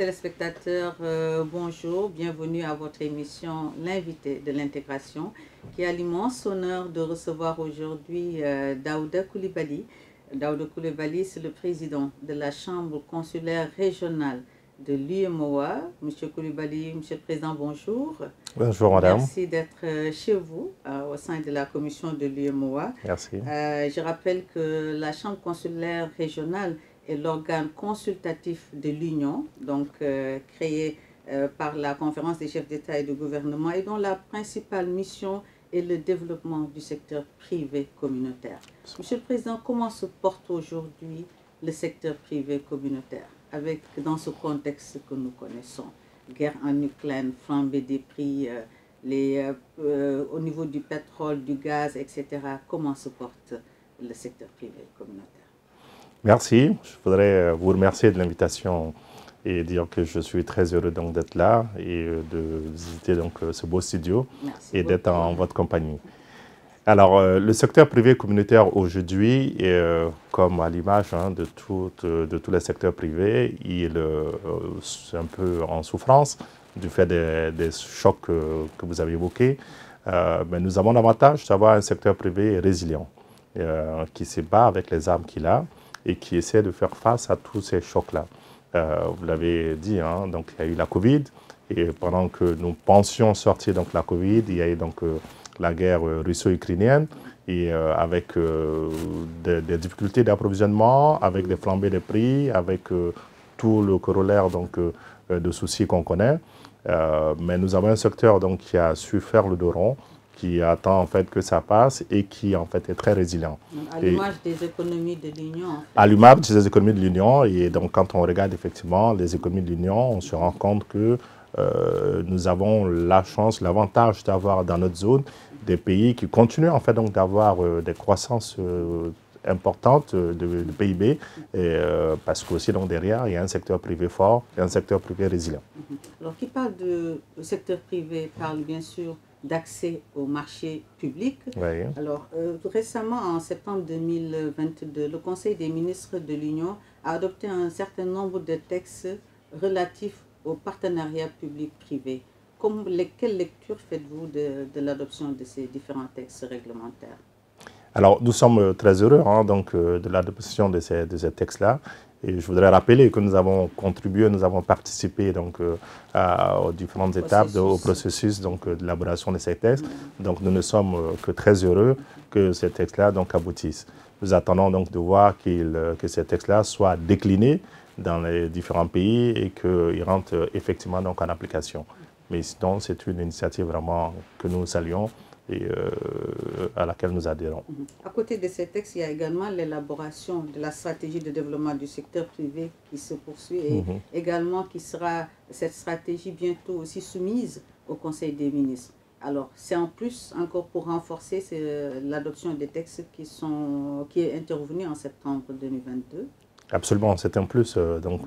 téléspectateurs, bonjour, bienvenue à votre émission L'invité de l'intégration qui a l'immense honneur de recevoir aujourd'hui Daouda Coulibaly. Daouda Coulibaly, c'est le président de la Chambre consulaire régionale de l'UEMOA. Monsieur Coulibaly, monsieur le président, bonjour. Bonjour madame. Merci d'être chez vous au sein de la commission de l'UEMOA. Merci. Je rappelle que la Chambre consulaire régionale est l'organe consultatif de l'Union, donc créé par la conférence des chefs d'État et de gouvernement et dont la principale mission est le développement du secteur privé communautaire. Monsieur le Président, comment se porte aujourd'hui le secteur privé communautaire dans ce contexte que nous connaissons? Guerre en Ukraine, flambée des prix, au niveau du pétrole, du gaz, etc. Comment se porte le secteur privé communautaire? Merci. Je voudrais vous remercier de l'invitation et dire que je suis très heureux d'être là et de visiter ce beau studio. Merci et d'être en votre compagnie. Alors, le secteur privé communautaire aujourd'hui, comme à l'image de tous les secteurs privés, il est un peu en souffrance du fait des chocs que vous avez évoqués. Mais nous avons l'avantage d'avoir un secteur privé résilient qui se bat avec les armes qu'il a et qui essaie de faire face à tous ces chocs-là. Vous l'avez dit, donc il y a eu la Covid, et pendant que nous pensions sortir de la Covid, il y a eu la guerre russo-ukrainienne, et avec des difficultés d'approvisionnement, avec des flambées de prix, avec tout le corollaire de soucis qu'on connaît. Mais nous avons un secteur qui a su faire le dos rond, qui attend en fait que ça passe et qui en fait est très résilient. À l'image des économies de l'Union. En fait. À l'image des économies de l'Union, et donc quand on regarde effectivement les économies de l'Union, on se rend compte que nous avons la chance, l'avantage d'avoir dans notre zone des pays qui continuent en fait d'avoir des croissances importantes de PIB, parce qu'aussi derrière il y a un secteur privé fort et un secteur privé résilient. Alors qui parle de secteur privé parle bien sûr d'accès au marché public. Oui. Alors, récemment, en septembre 2022, le Conseil des ministres de l'Union a adopté un certain nombre de textes relatifs au partenariat public-privé. Quelle lecture faites-vous de l'adoption de ces différents textes réglementaires? Alors, nous sommes très heureux de l'adoption de ces textes-là. Et je voudrais rappeler que nous avons contribué, nous avons participé aux différentes étapes, au processus d'élaboration de ces textes. Donc nous ne sommes que très heureux que ces textes-là aboutissent. Nous attendons de voir que ces textes-là soient déclinés dans les différents pays et qu'ils rentrent effectivement en application. Mais sinon, c'est une initiative vraiment que nous saluons et à laquelle nous adhérons. À côté de ces textes, il y a également l'élaboration de la stratégie de développement du secteur privé qui se poursuit et également qui sera cette stratégie bientôt aussi soumise au Conseil des ministres. Alors, c'est en plus encore pour renforcer l'adoption des textes qui est intervenue en septembre 2022. Absolument, c'est un plus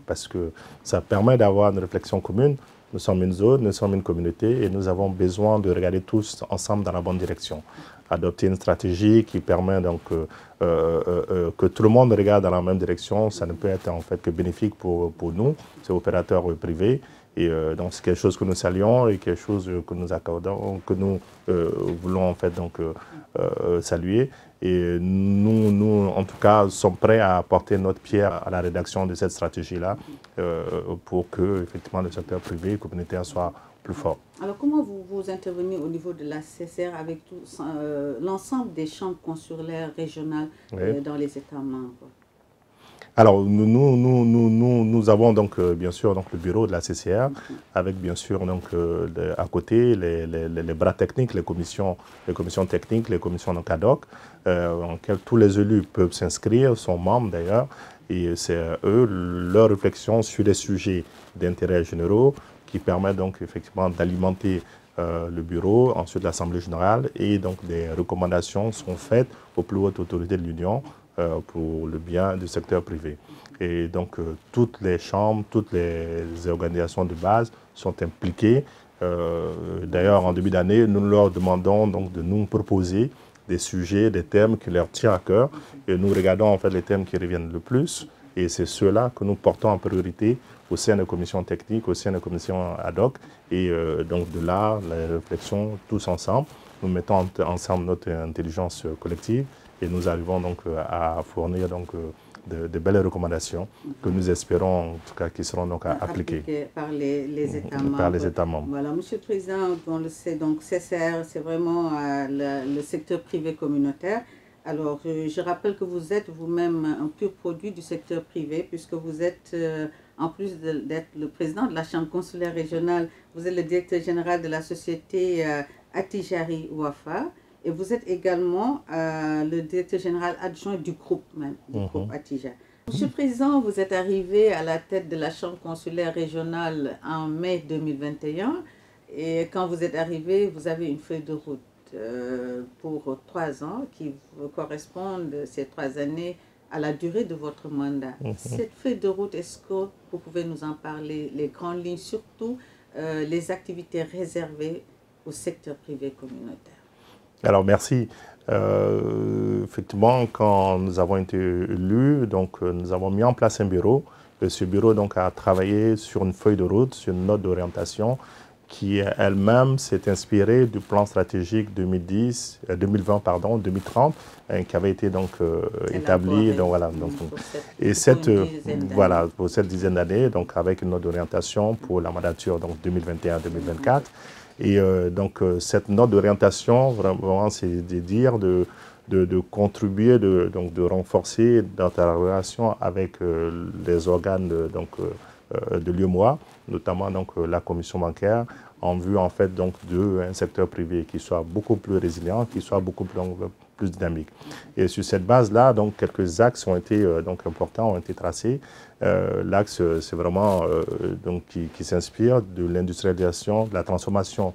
parce que ça permet d'avoir une réflexion commune. Nous sommes une zone, nous sommes une communauté et nous avons besoin de regarder tous ensemble dans la bonne direction. Adopter une stratégie qui permet que tout le monde regarde dans la même direction, ça ne peut être en fait que bénéfique pour nous, ces opérateurs privés. Et donc c'est quelque chose que nous saluons et quelque chose que nous accordons, que nous voulons en fait saluer. Et nous, en tout cas, sommes prêts à apporter notre pierre à la rédaction de cette stratégie-là pour que effectivement le secteur privé communautaire soit plus fort. Alors comment vous intervenez au niveau de la CCR avec l'ensemble des chambres consulaires régionales dans les États membres? Alors, nous avons bien sûr le bureau de la CCR, avec bien sûr à côté les bras techniques, les commissions techniques, les commissions ad hoc, en lesquelles tous les élus peuvent s'inscrire, sont membres d'ailleurs, et c'est eux, leur réflexion sur les sujets d'intérêt généraux qui permettent effectivement d'alimenter le bureau, ensuite l'Assemblée générale, et des recommandations sont faites aux plus hautes autorités de l'Union pour le bien du secteur privé. Et donc toutes les chambres, toutes les organisations de base sont impliquées. D'ailleurs, en début d'année, nous leur demandons de nous proposer des sujets, des thèmes qui leur tiennent à cœur. Et nous regardons en fait les thèmes qui reviennent le plus. Et c'est ceux-là que nous portons en priorité au sein des commissions techniques, au sein des commissions ad hoc. Et donc de là, la réflexion, tous ensemble, nous mettons ensemble notre intelligence collective et nous arrivons donc à fournir donc, de belles recommandations que nous espérons, en tout cas, qui seront donc appliquées par les États membres. Par les États membres. Voilà, Monsieur le Président, on le sait, donc CCR, c'est vraiment le secteur privé communautaire. Alors, je rappelle que vous êtes vous-même un pur produit du secteur privé, puisque vous êtes, en plus d'être le président de la Chambre consulaire régionale, vous êtes le directeur général de la société Attijari Wafa. Et vous êtes également le directeur général adjoint du groupe même, du groupe Attija. Monsieur le Président, vous êtes arrivé à la tête de la Chambre consulaire régionale en mai 2021. Et quand vous êtes arrivé, vous avez une feuille de route pour 3 ans qui correspondent, ces 3 années, à la durée de votre mandat. Cette feuille de route, est-ce que vous pouvez nous en parler, les grandes lignes, surtout les activités réservées au secteur privé communautaire? Alors, merci. Effectivement, quand nous avons été élus, donc, nous avons mis en place un bureau. Et ce bureau donc, a travaillé sur une feuille de route, sur une note d'orientation qui elle-même s'est inspirée du plan stratégique 2020-2030 qui avait été donc, établi. Donc, voilà, donc, pour cette dizaine d'années, donc, avec une note d'orientation pour la mandature 2021-2024. Et donc, cette note d'orientation, vraiment, c'est de dire de contribuer, de renforcer notre relation avec les organes de l'UEMOA, notamment donc, la commission bancaire, en vue en fait donc d'un secteur privé qui soit beaucoup plus résilient, qui soit beaucoup plus dynamique. Et sur cette base-là, donc quelques axes ont été donc importants, ont été tracés. L'axe, c'est vraiment donc qui s'inspire de l'industrialisation, de la transformation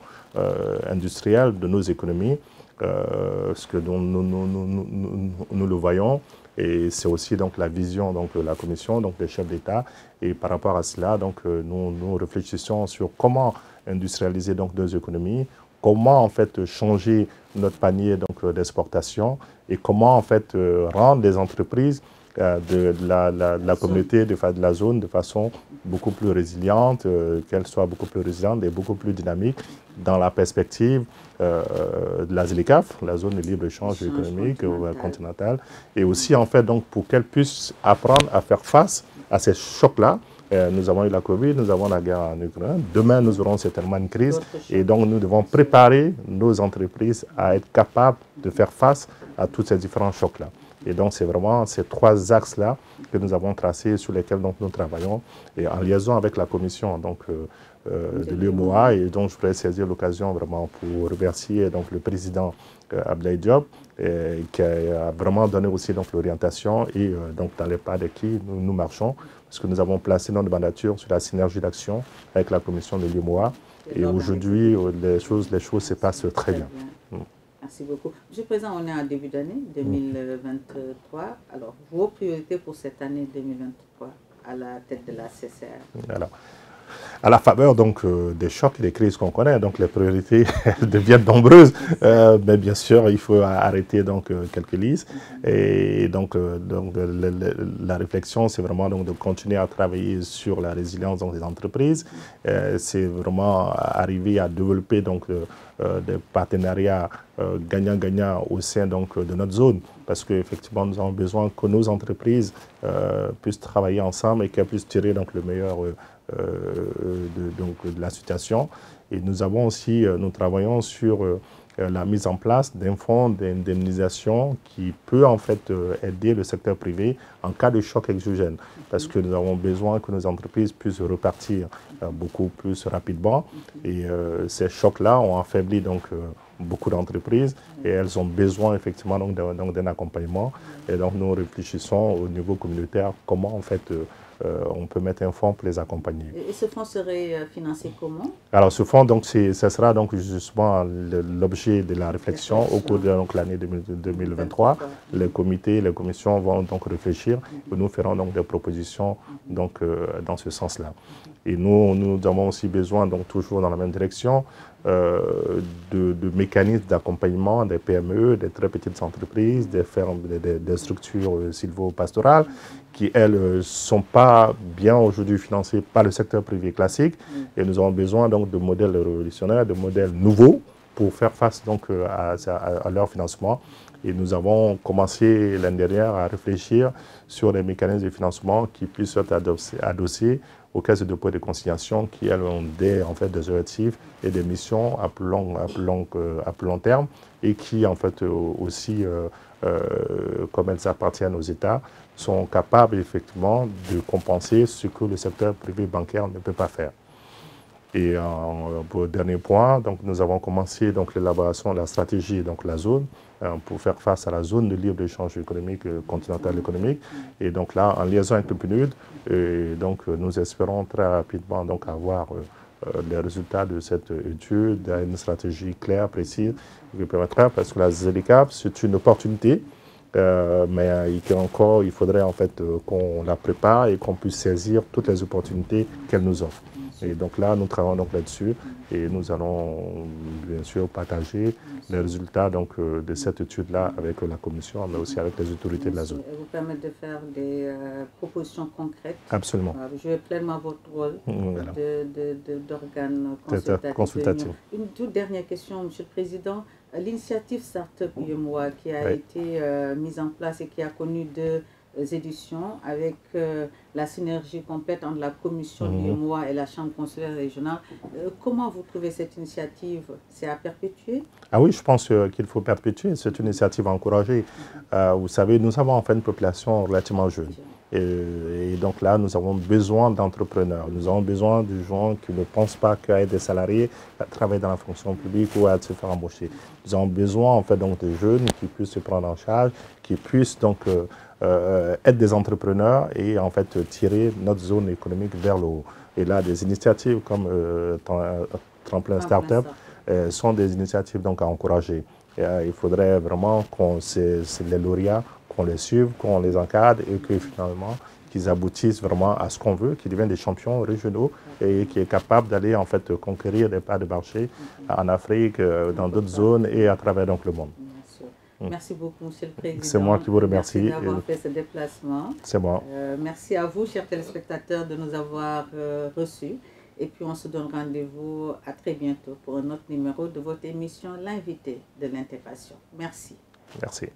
industrielle de nos économies, ce que nous le voyons. Et c'est aussi donc la vision donc de la Commission, donc des chefs d'État. Et par rapport à cela, donc nous réfléchissons sur comment industrialiser donc nos économies, comment en fait changer notre panier donc d'exportation et comment en fait rendre les entreprises de la communauté, de la zone de façon beaucoup plus résiliente, qu'elle soit beaucoup plus résiliente et beaucoup plus dynamique dans la perspective de la ZLECAf, la zone de libre-échange économique continentale, et aussi en fait donc pour qu'elle puisse apprendre à faire face à ces chocs-là. Nous avons eu la Covid, nous avons la guerre en Ukraine. Demain, nous aurons certainement une crise. Et donc, nous devons préparer nos entreprises à être capables de faire face à tous ces différents chocs-là. Et donc, c'est vraiment ces 3 axes-là que nous avons tracés, sur lesquels donc, nous travaillons, et en liaison avec la commission donc, de l'UEMOA. Et donc, je voudrais saisir l'occasion vraiment pour remercier donc, le président Abdoulaye Diop, qui a vraiment donné aussi l'orientation et donc, dans les pas de qui nous marchons, parce que nous avons placé notre mandature sur la synergie d'action avec la commission de l'UEMOA. Et aujourd'hui, les choses se passent très bien. Merci beaucoup. Monsieur le Président, on est en début d'année 2023. Alors, vos priorités pour cette année 2023 à la tête de la CCR? Alors, à la faveur donc, des chocs et des crises qu'on connaît, donc les priorités deviennent nombreuses, mais bien sûr il faut arrêter donc, quelques listes. Et donc, la réflexion, c'est vraiment donc, de continuer à travailler sur la résilience donc, des entreprises. C'est vraiment arriver à développer donc, des partenariats gagnant-gagnant au sein donc, de notre zone, parce qu'effectivement nous avons besoin que nos entreprises puissent travailler ensemble et qu'elles puissent tirer donc, le meilleur de la situation. Et nous avons aussi, nous travaillons sur la mise en place d'un fonds d'indemnisation qui peut en fait aider le secteur privé en cas de choc exogène, parce que nous avons besoin que nos entreprises puissent repartir beaucoup plus rapidement. Et ces chocs-là ont affaibli donc beaucoup d'entreprises et elles ont besoin effectivement donc d'un accompagnement. Et donc nous réfléchissons au niveau communautaire comment en fait on peut mettre un fonds pour les accompagner. Et ce fonds serait financé comment? Alors ce fonds, donc, ça sera donc justement l'objet de la réflexion au cours de l'année 2023. Les comités, les commissions vont donc réfléchir et nous ferons donc des propositions donc, dans ce sens-là. Et nous avons aussi besoin, donc toujours dans la même direction, de mécanismes d'accompagnement des PME, des très petites entreprises, des fermes, des structures sylvo-pastorales qui, elles, ne sont pas bien aujourd'hui financées par le secteur privé classique. Et nous avons besoin donc de modèles révolutionnaires, de modèles nouveaux pour faire face donc à leur financement. Et nous avons commencé l'année dernière à réfléchir sur les mécanismes de financement qui puissent être adossés aux caisses de dépôt et de consignation qui, elles, ont des objectifs et des missions à plus long terme et qui, en fait, aussi, comme elles appartiennent aux États, sont capables, effectivement, de compenser ce que le secteur privé bancaire ne peut pas faire. Et pour le dernier point, donc, nous avons commencé l'élaboration de la stratégie, donc la zone, pour faire face à la zone de libre-échange économique, continentale économique. Et donc là, en liaison avec le PNUD, donc, nous espérons très rapidement donc, avoir les résultats de cette étude, une stratégie claire, précise, qui permettra, parce que la ZLECAf, c'est une opportunité, mais il faudrait en fait qu'on la prépare et qu'on puisse saisir toutes les opportunités qu'elle nous offre. Et donc là, nous travaillons donc là-dessus et nous allons bien sûr partager les résultats donc, de cette étude-là avec la Commission, mais aussi avec les autorités de la zone. Et vous permettre de faire des propositions concrètes. Absolument. Jouer pleinement votre rôle voilà. d'organe consultatif. Une toute dernière question, Monsieur le Président. L'initiative Startup UEMOA qui a été mise en place et qui a connu deux éditions avec la synergie complète entre la commission UEMOA et la Chambre consulaire régionale. Comment vous trouvez cette initiative? C'est à perpétuer? Ah oui, je pense qu'il faut perpétuer. C'est une initiative à encourager. Vous savez, nous avons en fait une population relativement jeune. Et donc là, nous avons besoin d'entrepreneurs. Nous avons besoin de gens qui ne pensent pas qu'à être des salariés, à travailler dans la fonction publique ou à se faire embaucher. Nous avons besoin en fait donc de jeunes qui puissent se prendre en charge, qui puissent donc être des entrepreneurs et en fait tirer notre zone économique vers le haut. Et là, des initiatives comme Tremplin Startup sont des initiatives donc à encourager. Et, il faudrait vraiment qu'on les lauréats, qu'on les suive, qu'on les encadre et que finalement qu'ils aboutissent vraiment à ce qu'on veut, qu'ils deviennent des champions régionaux et qui est capable d'aller en fait conquérir des parts de marché en Afrique, dans d'autres zones et à travers donc le monde. Merci beaucoup, Monsieur le Président. C'est moi qui vous remercie. Merci d'avoir fait ce déplacement. C'est moi. Merci à vous, chers téléspectateurs, de nous avoir reçus. Et puis, on se donne rendez-vous à très bientôt pour un autre numéro de votre émission, L'invité de l'intégration. Merci. Merci.